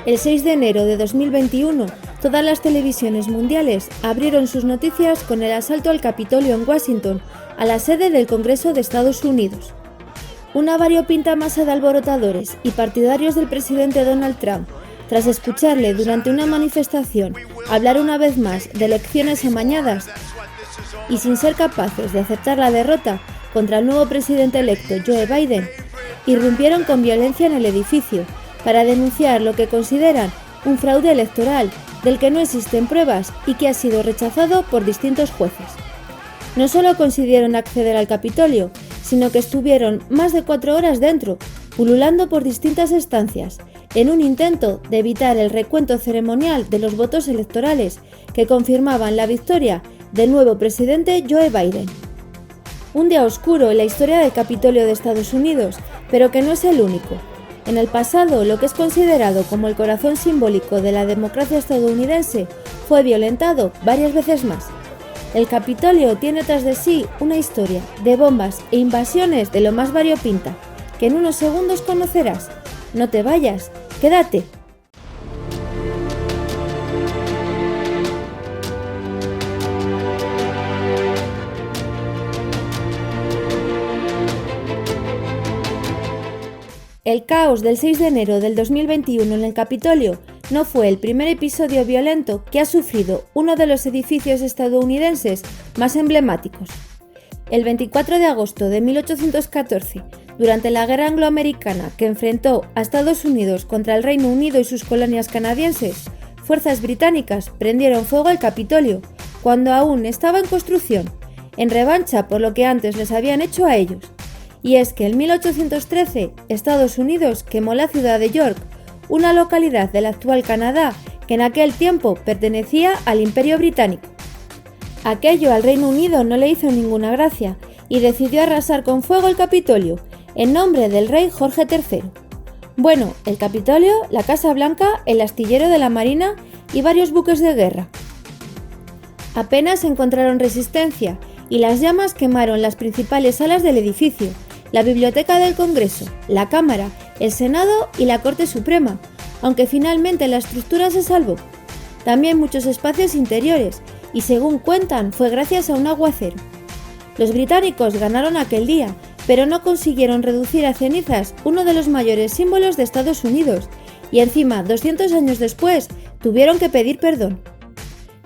El 6 de enero de 2021, todas las televisiones mundiales abrieron sus noticias con el asalto al Capitolio en Washington, a la sede del Congreso de Estados Unidos. Una variopinta masa de alborotadores y partidarios del presidente Donald Trump, tras escucharle durante una manifestación hablar una vez más de elecciones amañadas y sin ser capaces de aceptar la derrota contra el nuevo presidente electo Joe Biden, irrumpieron con violencia en el edificio para denunciar lo que consideran un fraude electoral del que no existen pruebas y que ha sido rechazado por distintos jueces. No solo consiguieron acceder al Capitolio, sino que estuvieron más de 4 horas dentro, pululando por distintas estancias, en un intento de evitar el recuento ceremonial de los votos electorales que confirmaban la victoria del nuevo presidente Joe Biden. Un día oscuro en la historia del Capitolio de Estados Unidos, pero que no es el único. En el pasado, lo que es considerado como el corazón simbólico de la democracia estadounidense fue violentado varias veces más. El Capitolio tiene tras de sí una historia de bombas e invasiones de lo más variopinta, que en unos segundos conocerás. No te vayas, quédate. El caos del 6 de enero del 2021 en el Capitolio no fue el primer episodio violento que ha sufrido uno de los edificios estadounidenses más emblemáticos. El 24 de agosto de 1814, durante la Guerra Angloamericana que enfrentó a Estados Unidos contra el Reino Unido y sus colonias canadienses, fuerzas británicas prendieron fuego al Capitolio cuando aún estaba en construcción, en revancha por lo que antes les habían hecho a ellos. Y es que en 1813 Estados Unidos quemó la ciudad de York, una localidad del actual Canadá que en aquel tiempo pertenecía al Imperio Británico. Aquello al Reino Unido no le hizo ninguna gracia y decidió arrasar con fuego el Capitolio, en nombre del rey Jorge III. Bueno, el Capitolio, la Casa Blanca, el astillero de la Marina y varios buques de guerra. Apenas encontraron resistencia y las llamas quemaron las principales salas del edificio, la Biblioteca del Congreso, la Cámara, el Senado y la Corte Suprema, aunque finalmente la estructura se salvó. También muchos espacios interiores, y según cuentan fue gracias a un aguacero. Los británicos ganaron aquel día, pero no consiguieron reducir a cenizas uno de los mayores símbolos de Estados Unidos, y encima, 200 años después, tuvieron que pedir perdón.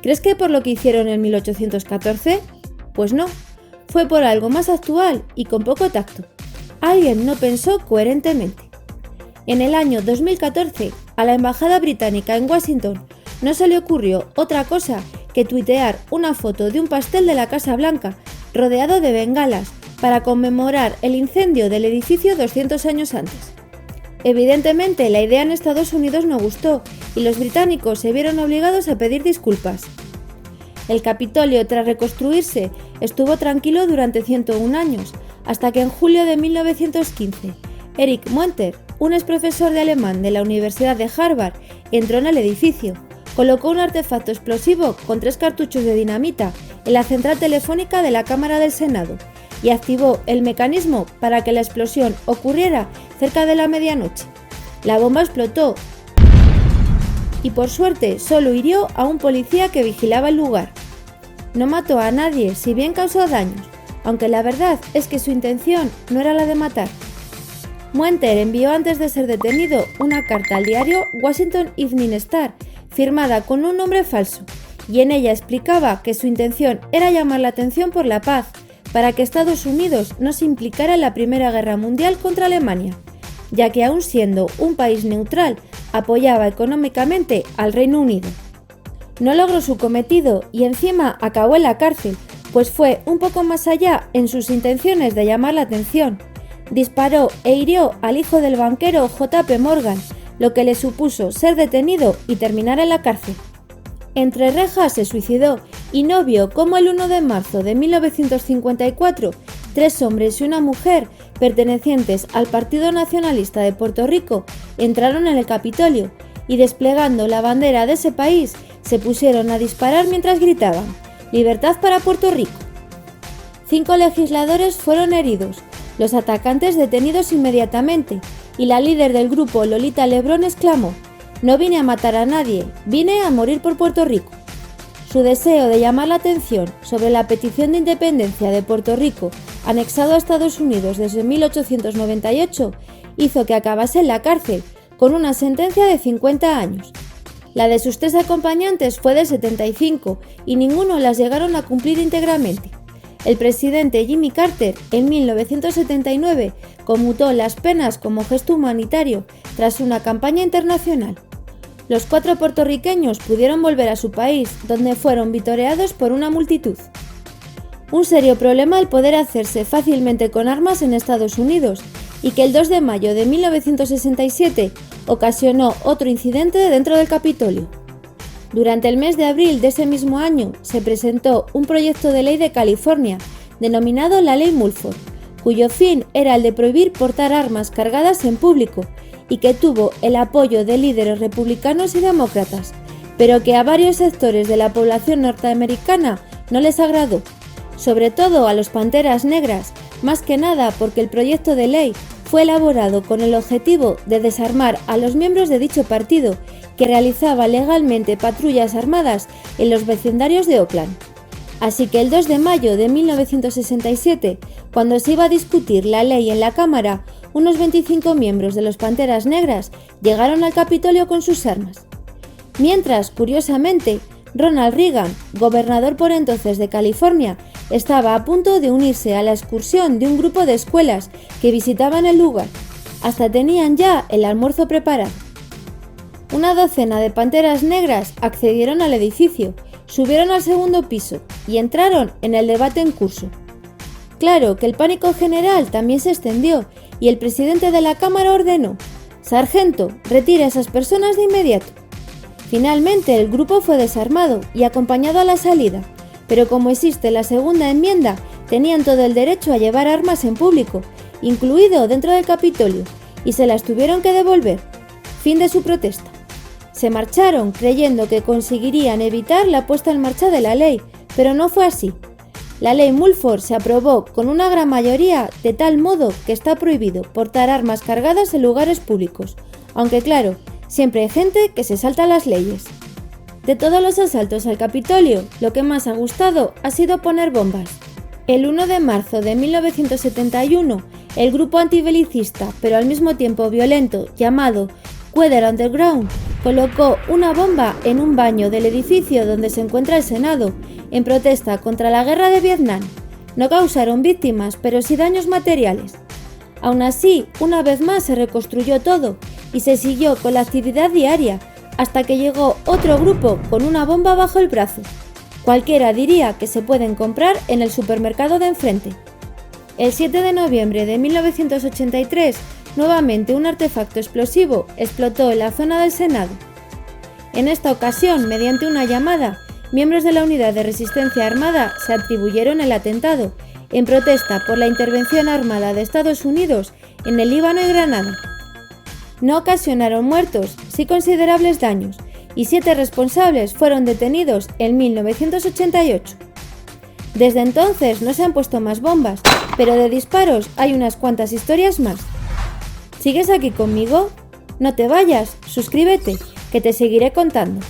¿Crees que por lo que hicieron en 1814? Pues no, fue por algo más actual y con poco tacto. Alguien no pensó coherentemente. En el año 2014, a la embajada británica en Washington no se le ocurrió otra cosa que tuitear una foto de un pastel de la Casa Blanca rodeado de bengalas para conmemorar el incendio del edificio 200 años antes. Evidentemente, la idea en Estados Unidos no gustó y los británicos se vieron obligados a pedir disculpas. El Capitolio, tras reconstruirse, estuvo tranquilo durante 101 años, hasta que en julio de 1915, Erich Muenter, un exprofesor de alemán de la Universidad de Harvard, entró en el edificio, colocó un artefacto explosivo con 3 cartuchos de dinamita en la central telefónica de la Cámara del Senado y activó el mecanismo para que la explosión ocurriera cerca de la medianoche. La bomba explotó y por suerte solo hirió a un policía que vigilaba el lugar. No mató a nadie, si bien causó daños, aunque la verdad es que su intención no era la de matar. Muenter envió antes de ser detenido una carta al diario Washington Evening Star, firmada con un nombre falso, y en ella explicaba que su intención era llamar la atención por la paz, para que Estados Unidos no se implicara en la Primera Guerra Mundial contra Alemania, ya que aun siendo un país neutral, apoyaba económicamente al Reino Unido. No logró su cometido y encima acabó en la cárcel, pues fue un poco más allá en sus intenciones de llamar la atención. Disparó e hirió al hijo del banquero J.P. Morgan, lo que le supuso ser detenido y terminar en la cárcel. Entre rejas se suicidó y no vio cómo el 1 de marzo de 1954, 3 hombres y una mujer pertenecientes al Partido Nacionalista de Puerto Rico entraron en el Capitolio y desplegando la bandera de ese país se pusieron a disparar mientras gritaban «¡Libertad para Puerto Rico!». 5 legisladores fueron heridos, los atacantes detenidos inmediatamente y la líder del grupo Lolita Lebrón exclamó No vine a matar a nadie, vine a morir por Puerto Rico. Su deseo de llamar la atención sobre la petición de independencia de Puerto Rico, anexado a Estados Unidos desde 1898, hizo que acabase en la cárcel, con una sentencia de 50 años. La de sus 3 acompañantes fue de 75 y ninguno las llegaron a cumplir íntegramente. El presidente Jimmy Carter, en 1979, conmutó las penas como gesto humanitario tras una campaña internacional. Los 4 puertorriqueños pudieron volver a su país, donde fueron vitoreados por una multitud. Un serio problema el poder hacerse fácilmente con armas en Estados Unidos, y que el 2 de mayo de 1967 ocasionó otro incidente dentro del Capitolio. Durante el mes de abril de ese mismo año se presentó un proyecto de ley de California, denominado la Ley Mulford, cuyo fin era el de prohibir portar armas cargadas en público, y que tuvo el apoyo de líderes republicanos y demócratas, pero que a varios sectores de la población norteamericana no les agradó, sobre todo a los Panteras Negras, más que nada porque el proyecto de ley fue elaborado con el objetivo de desarmar a los miembros de dicho partido que realizaba legalmente patrullas armadas en los vecindarios de Oakland. Así que el 2 de mayo de 1967, cuando se iba a discutir la ley en la Cámara, unos 25 miembros de los Panteras Negras llegaron al Capitolio con sus armas. Mientras, curiosamente, Ronald Reagan, gobernador por entonces de California, estaba a punto de unirse a la excursión de un grupo de escuelas que visitaban el lugar. Hasta tenían ya el almuerzo preparado. Una docena de Panteras Negras accedieron al edificio, subieron al segundo piso y entraron en el debate en curso. Claro que el pánico general también se extendió y el presidente de la Cámara ordenó: «Sargento, retire a esas personas de inmediato». Finalmente el grupo fue desarmado y acompañado a la salida, pero como existe la segunda enmienda, tenían todo el derecho a llevar armas en público, incluido dentro del Capitolio, y se las tuvieron que devolver. Fin de su protesta. Se marcharon creyendo que conseguirían evitar la puesta en marcha de la ley, pero no fue así. La ley Mulford se aprobó con una gran mayoría, de tal modo que está prohibido portar armas cargadas en lugares públicos, aunque claro, siempre hay gente que se salta las leyes. De todos los asaltos al Capitolio, lo que más ha gustado ha sido poner bombas. El 1 de marzo de 1971, el grupo antibelicista, pero al mismo tiempo violento, llamado Weather Underground, colocó una bomba en un baño del edificio donde se encuentra el Senado, en protesta contra la guerra de Vietnam. No causaron víctimas, pero sí daños materiales. Aún así, una vez más se reconstruyó todo y se siguió con la actividad diaria, hasta que llegó otro grupo con una bomba bajo el brazo. Cualquiera diría que se pueden comprar en el supermercado de enfrente. El 7 de noviembre de 1983, nuevamente un artefacto explosivo explotó en la zona del Senado. En esta ocasión, mediante una llamada, miembros de la Unidad de Resistencia Armada se atribuyeron el atentado, en protesta por la intervención armada de Estados Unidos en el Líbano y Granada. No ocasionaron muertos, sí considerables daños, y 7 responsables fueron detenidos en 1988. Desde entonces no se han puesto más bombas, pero de disparos hay unas cuantas historias más. ¿Sigues aquí conmigo? No te vayas, suscríbete, que te seguiré contando.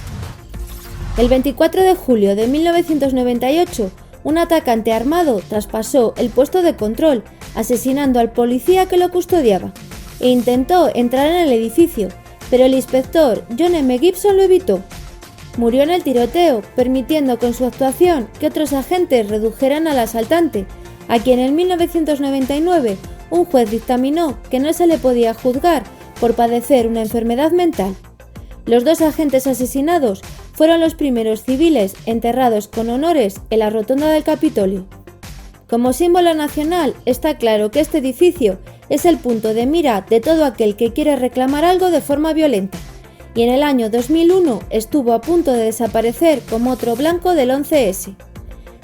El 24 de julio de 1998, un atacante armado traspasó el puesto de control, asesinando al policía que lo custodiaba, e intentó entrar en el edificio, pero el inspector John M. Gibson lo evitó. Murió en el tiroteo, permitiendo con su actuación que otros agentes redujeran al asaltante, a quien en 1999 un juez dictaminó que no se le podía juzgar por padecer una enfermedad mental. Los 2 agentes asesinados fueron los primeros civiles enterrados con honores en la rotonda del Capitolio. Como símbolo nacional, está claro que este edificio es el punto de mira de todo aquel que quiere reclamar algo de forma violenta, y en el año 2001 estuvo a punto de desaparecer como otro blanco del 11S.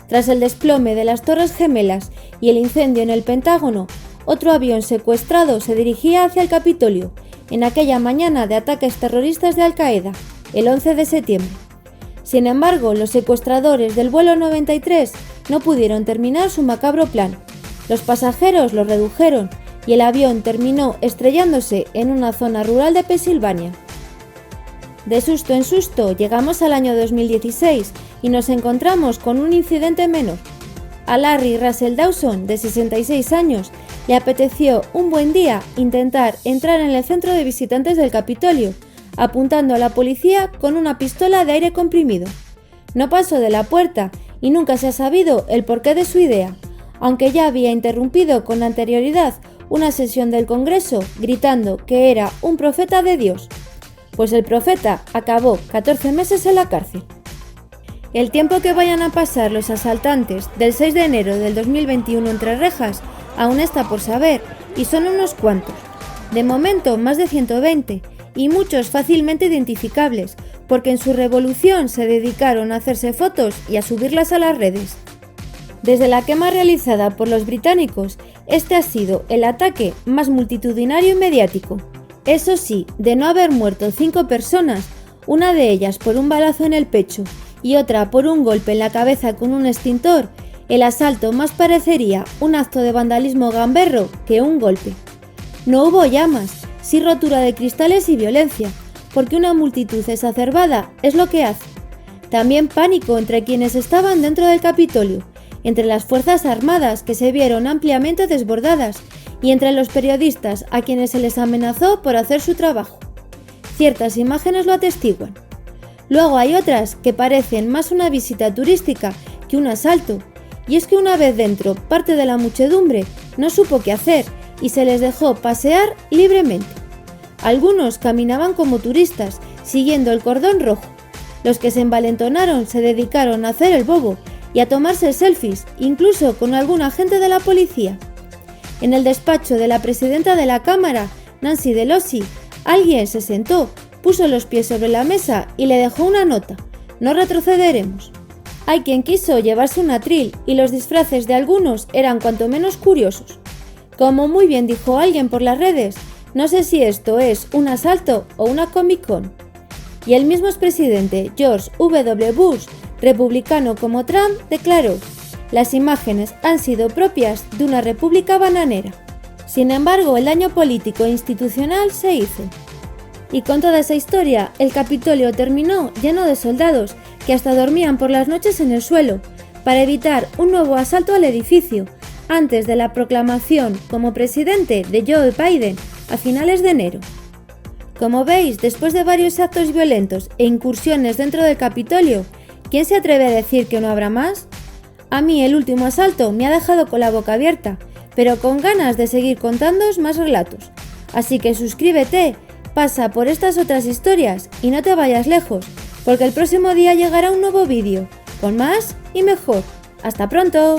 Tras el desplome de las Torres Gemelas y el incendio en el Pentágono, otro avión secuestrado se dirigía hacia el Capitolio, en aquella mañana de ataques terroristas de Al-Qaeda, el 11 de septiembre. Sin embargo, los secuestradores del vuelo 93 no pudieron terminar su macabro plan. Los pasajeros lo redujeron y el avión terminó estrellándose en una zona rural de Pensilvania. De susto en susto llegamos al año 2016 y nos encontramos con un incidente menor. A Larry Russell Dawson, de 66 años, le apeteció un buen día intentar entrar en el centro de visitantes del Capitolio, apuntando a la policía con una pistola de aire comprimido. No pasó de la puerta y nunca se ha sabido el porqué de su idea, aunque ya había interrumpido con anterioridad una sesión del Congreso gritando que era un profeta de Dios. Pues el profeta acabó 14 meses en la cárcel. El tiempo que vayan a pasar los asaltantes del 6 de enero del 2021 entre rejas aún está por saber, y son unos cuantos. De momento más de 120, y muchos fácilmente identificables, porque en su revolución se dedicaron a hacerse fotos y a subirlas a las redes. Desde la quema realizada por los británicos, este ha sido el ataque más multitudinario y mediático. Eso sí, de no haber muerto 5 personas, una de ellas por un balazo en el pecho y otra por un golpe en la cabeza con un extintor, el asalto más parecería un acto de vandalismo gamberro que un golpe. No hubo llamas, sí rotura de cristales y violencia, porque una multitud exacerbada es lo que hace. También pánico entre quienes estaban dentro del Capitolio, entre las fuerzas armadas que se vieron ampliamente desbordadas y entre los periodistas a quienes se les amenazó por hacer su trabajo. Ciertas imágenes lo atestiguan. Luego hay otras que parecen más una visita turística que un asalto, y es que una vez dentro parte de la muchedumbre no supo qué hacer y se les dejó pasear libremente. Algunos caminaban como turistas, siguiendo el cordón rojo. Los que se envalentonaron se dedicaron a hacer el bobo y a tomarse selfies, incluso con algún agente de la policía. En el despacho de la presidenta de la Cámara, Nancy Pelosi, alguien se sentó, puso los pies sobre la mesa y le dejó una nota: no retrocederemos. Hay quien quiso llevarse un atril y los disfraces de algunos eran cuanto menos curiosos. Como muy bien dijo alguien por las redes, no sé si esto es un asalto o una Comic-Con. Y el mismo expresidente George W. Bush, republicano como Trump, declaró: las imágenes han sido propias de una república bananera. Sin embargo, el daño político e institucional se hizo. Y con toda esa historia, el Capitolio terminó lleno de soldados que hasta dormían por las noches en el suelo, para evitar un nuevo asalto al edificio, antes de la proclamación como presidente de Joe Biden a finales de enero. Como veis, después de varios actos violentos e incursiones dentro del Capitolio, ¿quién se atreve a decir que no habrá más? A mí el último asalto me ha dejado con la boca abierta, pero con ganas de seguir contándoos más relatos. Así que suscríbete, pasa por estas otras historias y no te vayas lejos, porque el próximo día llegará un nuevo vídeo, con más y mejor. ¡Hasta pronto!